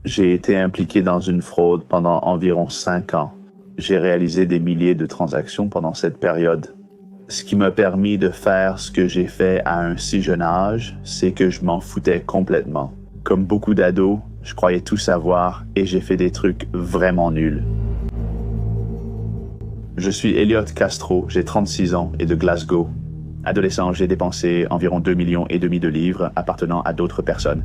J'ai été impliqué dans une fraude pendant environ 5 ans. J'ai réalisé des milliers de transactions pendant cette période. Ce qui m'a permis de faire ce que j'ai fait à un si jeune âge, c'est que je m'en foutais complètement. Comme beaucoup d'ados, je croyais tout savoir et j'ai fait des trucs vraiment nuls. Je suis Elliot Castro, j'ai 36 ans et de Glasgow. Adolescent, j'ai dépensé environ 2,5 millions de livres appartenant à d'autres personnes.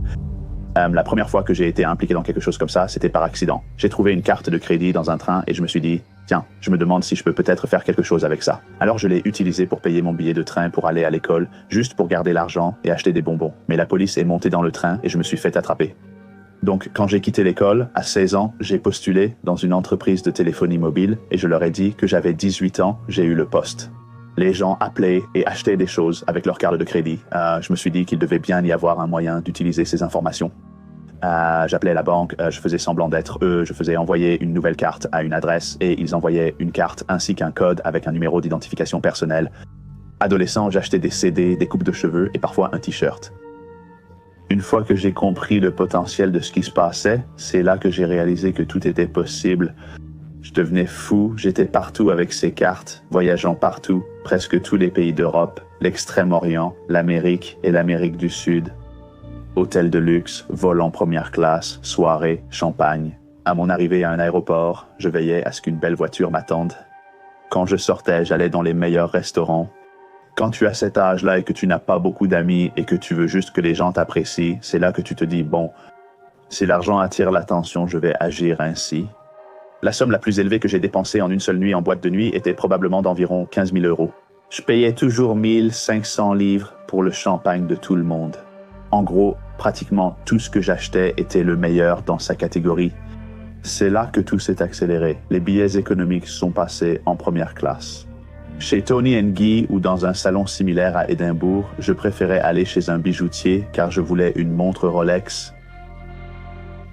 La première fois que j'ai été impliqué dans quelque chose comme ça, c'était par accident. J'ai trouvé une carte de crédit dans un train et je me suis dit, tiens, je me demande si je peux peut-être faire quelque chose avec ça. Alors je l'ai utilisé pour payer mon billet de train pour aller à l'école, juste pour garder l'argent et acheter des bonbons. Mais la police est montée dans le train et je me suis fait attraper. Donc quand j'ai quitté l'école, à 16 ans, j'ai postulé dans une entreprise de téléphonie mobile et je leur ai dit que j'avais 18 ans, j'ai eu le poste. Les gens appelaient et achetaient des choses avec leur carte de crédit. Je me suis dit qu'il devait bien y avoir un moyen d'utiliser ces informations. J'appelais la banque, je faisais semblant d'être eux, je faisais envoyer une nouvelle carte à une adresse et ils envoyaient une carte ainsi qu'un code avec un numéro d'identification personnelle. Adolescent, j'achetais des CD, des coupes de cheveux et parfois un t-shirt. Une fois que j'ai compris le potentiel de ce qui se passait, c'est là que j'ai réalisé que tout était possible. Je devenais fou, j'étais partout avec ces cartes, voyageant partout, presque tous les pays d'Europe, l'Extrême-Orient, l'Amérique et l'Amérique du Sud. Hôtel de luxe, vol en première classe, soirée, champagne. À mon arrivée à un aéroport, je veillais à ce qu'une belle voiture m'attende. Quand je sortais, j'allais dans les meilleurs restaurants. Quand tu as cet âge-là et que tu n'as pas beaucoup d'amis et que tu veux juste que les gens t'apprécient, c'est là que tu te dis, bon, si l'argent attire l'attention, je vais agir ainsi. La somme la plus élevée que j'ai dépensée en une seule nuit en boîte de nuit était probablement d'environ 15 000 €. Je payais toujours 1 500 livres pour le champagne de tout le monde. En gros, pratiquement tout ce que j'achetais était le meilleur dans sa catégorie. C'est là que tout s'est accéléré. Les billets économiques sont passés en première classe. Chez Tony & Guy ou dans un salon similaire à Édimbourg, je préférais aller chez un bijoutier car je voulais une montre Rolex.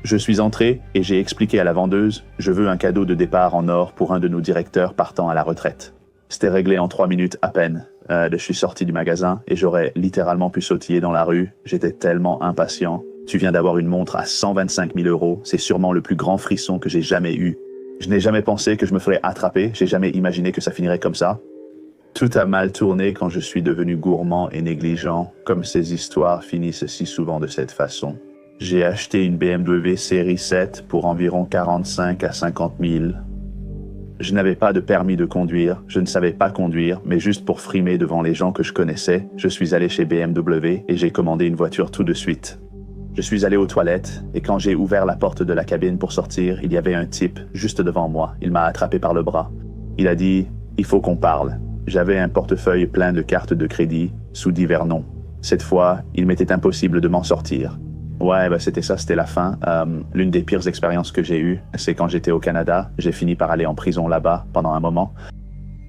Je suis entré et j'ai expliqué à la vendeuse « Je veux un cadeau de départ en or pour un de nos directeurs partant à la retraite ». C'était réglé en 3 minutes à peine. Je suis sorti du magasin et j'aurais littéralement pu sautiller dans la rue. J'étais tellement impatient. Tu viens d'avoir une montre à 125 000 €. C'est sûrement le plus grand frisson que j'ai jamais eu. Je n'ai jamais pensé que je me ferais attraper. J'ai jamais imaginé que ça finirait comme ça. Tout a mal tourné quand je suis devenu gourmand et négligent, comme ces histoires finissent si souvent de cette façon. J'ai acheté une BMW série 7 pour environ 45 à 50 000. Je n'avais pas de permis de conduire, je ne savais pas conduire, mais juste pour frimer devant les gens que je connaissais, je suis allé chez BMW et j'ai commandé une voiture tout de suite. Je suis allé aux toilettes et quand j'ai ouvert la porte de la cabine pour sortir, il y avait un type juste devant moi. Il m'a attrapé par le bras. Il a dit « Il faut qu'on parle ». J'avais un portefeuille plein de cartes de crédit sous divers noms. Cette fois, il m'était impossible de m'en sortir. Ouais, c'était ça, c'était la fin. L'une des pires expériences que j'ai eues, c'est quand j'étais au Canada. J'ai fini par aller en prison là-bas pendant un moment.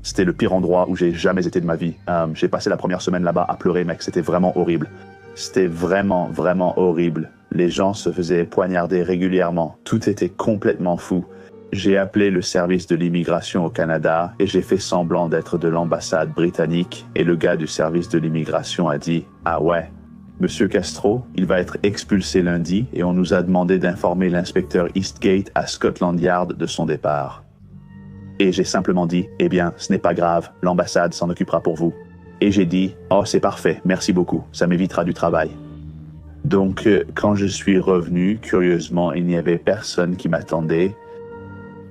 C'était le pire endroit où j'ai jamais été de ma vie. J'ai passé la première semaine là-bas à pleurer, mec, c'était vraiment horrible. C'était vraiment, vraiment horrible. Les gens se faisaient poignarder régulièrement. Tout était complètement fou. J'ai appelé le service de l'immigration au Canada et j'ai fait semblant d'être de l'ambassade britannique et le gars du service de l'immigration a dit « Ah ouais, Monsieur Castro, il va être expulsé lundi et on nous a demandé d'informer l'inspecteur Eastgate à Scotland Yard de son départ. » Et j'ai simplement dit « Eh bien, ce n'est pas grave, l'ambassade s'en occupera pour vous. » Et j'ai dit « Oh, c'est parfait, merci beaucoup, ça m'évitera du travail. » Donc, quand je suis revenu, curieusement, il n'y avait personne qui m'attendait.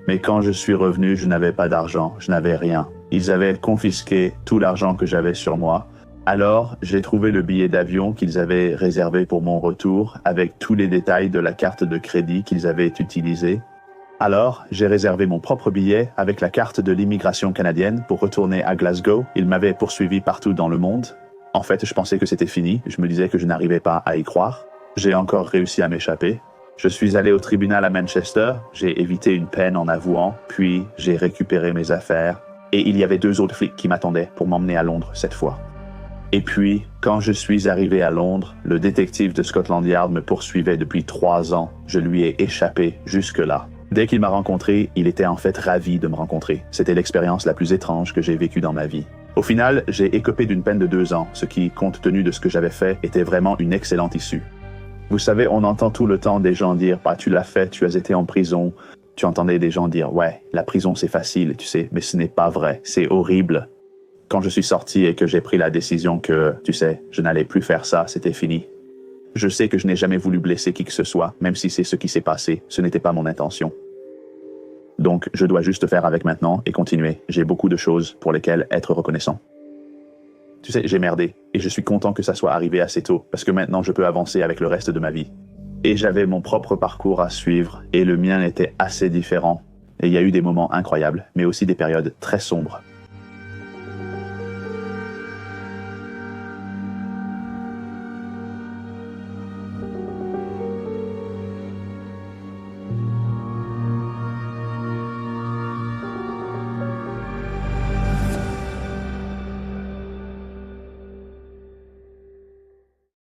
Mais quand je suis revenu, je n'avais pas d'argent, je n'avais rien. Ils avaient confisqué tout l'argent que j'avais sur moi. Alors, j'ai trouvé le billet d'avion qu'ils avaient réservé pour mon retour avec tous les détails de la carte de crédit qu'ils avaient utilisée. Alors, j'ai réservé mon propre billet avec la carte de l'immigration canadienne pour retourner à Glasgow. Ils m'avaient poursuivi partout dans le monde. En fait, je pensais que c'était fini. Je me disais que je n'arrivais pas à y croire. J'ai encore réussi à m'échapper. Je suis allé au tribunal à Manchester. J'ai évité une peine en avouant. Puis, j'ai récupéré mes affaires. Et il y avait 2 autres flics qui m'attendaient pour m'emmener à Londres cette fois. Et puis, quand je suis arrivé à Londres, le détective de Scotland Yard me poursuivait depuis 3 ans. Je lui ai échappé jusque-là. Dès qu'il m'a rencontré, il était en fait ravi de me rencontrer. C'était l'expérience la plus étrange que j'ai vécue dans ma vie. Au final, j'ai écopé d'une peine de 2 ans, ce qui, compte tenu de ce que j'avais fait, était vraiment une excellente issue. Vous savez, on entend tout le temps des gens dire, bah, tu l'as fait, tu as été en prison. Tu entendais des gens dire, ouais, la prison c'est facile, tu sais, mais ce n'est pas vrai, c'est horrible. Quand je suis sorti et que j'ai pris la décision que, tu sais, je n'allais plus faire ça, c'était fini. Je sais que je n'ai jamais voulu blesser qui que ce soit, même si c'est ce qui s'est passé, ce n'était pas mon intention. Donc, je dois juste faire avec maintenant et continuer. J'ai beaucoup de choses pour lesquelles être reconnaissant. Tu sais, j'ai merdé, et je suis content que ça soit arrivé assez tôt, parce que maintenant je peux avancer avec le reste de ma vie. Et j'avais mon propre parcours à suivre, et le mien était assez différent. Et il y a eu des moments incroyables, mais aussi des périodes très sombres.